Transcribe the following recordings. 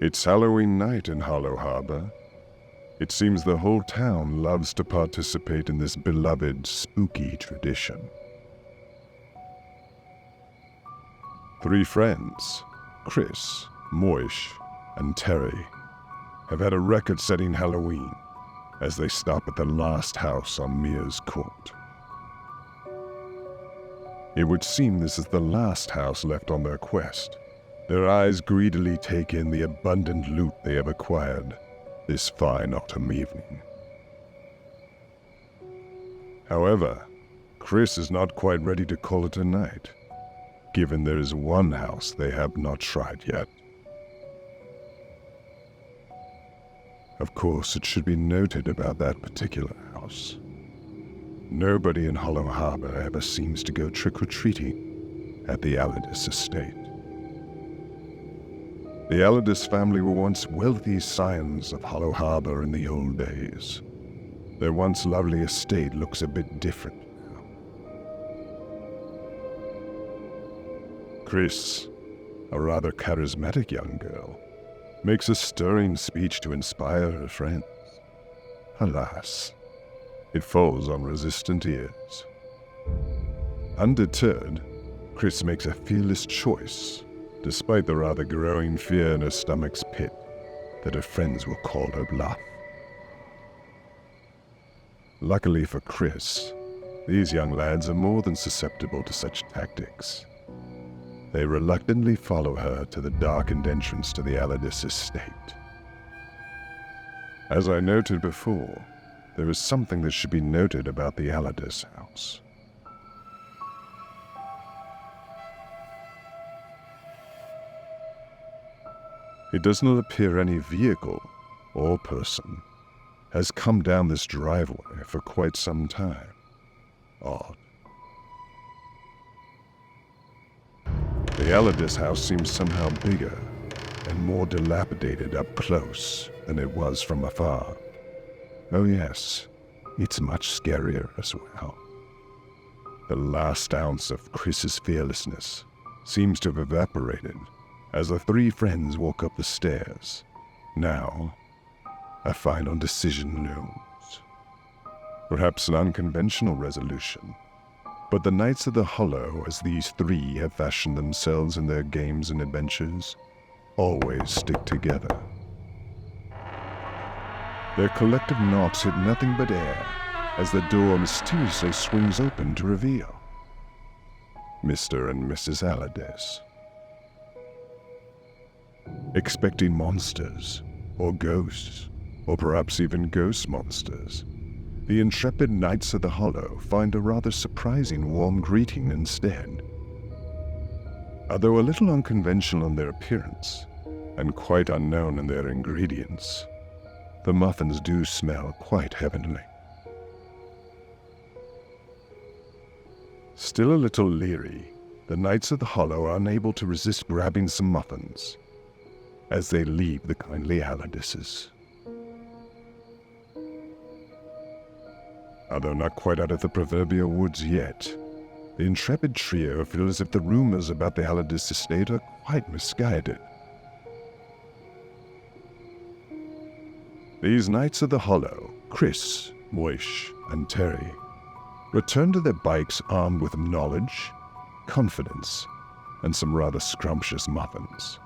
It's Halloween night in Hollow Harbor. It seems the whole town loves to participate in this beloved, spooky tradition. 3 friends, Chris, Moish, and Terry, have had a record-setting Halloween as they stop at the last house on Mia's Court. It would seem this is the last house left on their quest. Their eyes greedily take in the abundant loot they have acquired this fine autumn evening. However, Chris is not quite ready to call it a night, given there is one house they have not tried yet. Of course, it should be noted about that particular house. Nobody in Hollow Harbor ever seems to go trick-or-treating at the Allardyce estate. The Allardyce family were once wealthy scions of Hollow Harbor in the old days. Their once lovely estate looks a bit different now. Chris, a rather charismatic young girl, makes a stirring speech to inspire her friends. Alas, it falls on resistant ears. Undeterred, Chris makes a fearless choice, despite the rather growing fear in her stomach's pit that her friends will call her bluff. Luckily for Chris, these young lads are more than susceptible to such tactics. They reluctantly follow her to the darkened entrance to the Allardyce estate. As I noted before, there is something that should be noted about the Allardyce house. It does not appear any vehicle or person has come down this driveway for quite some time. Odd. The Allardyce house seems somehow bigger and more dilapidated up close than it was from afar. Oh yes, it's much scarier as well. The last ounce of Chris's fearlessness seems to have evaporated as the 3 friends walk up the stairs. Now, a final decision looms. Perhaps an unconventional resolution, but the Knights of the Hollow, as these 3 have fashioned themselves in their games and adventures, always stick together. Their collective knocks hit nothing but air as the door mysteriously swings open to reveal Mr. and Mrs. Allardyce. Expecting monsters, or ghosts, or perhaps even ghost monsters, the intrepid Knights of the Hollow find a rather surprising warm greeting instead. Although a little unconventional in their appearance, and quite unknown in their ingredients, the muffins do smell quite heavenly. Still a little leery, the Knights of the Hollow are unable to resist grabbing some muffins as they leave the kindly Allardyces. Although not quite out of the proverbial woods yet, the intrepid trio feel as if the rumors about the Allardyce estate are quite misguided. These Knights of the Hollow, Chris, Moish, and Terry, return to their bikes armed with knowledge, confidence, and some rather scrumptious muffins.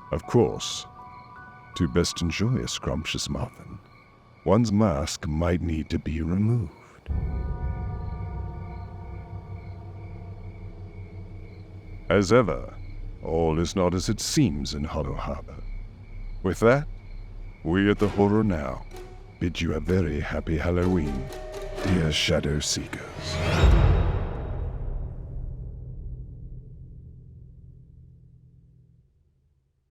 Of course, to best enjoy a scrumptious muffin, one's mask might need to be removed. As ever, all is not as it seems in Hollow Harbor. With that, we at the Horror Now bid you a very happy Halloween, dear Shadow Seekers.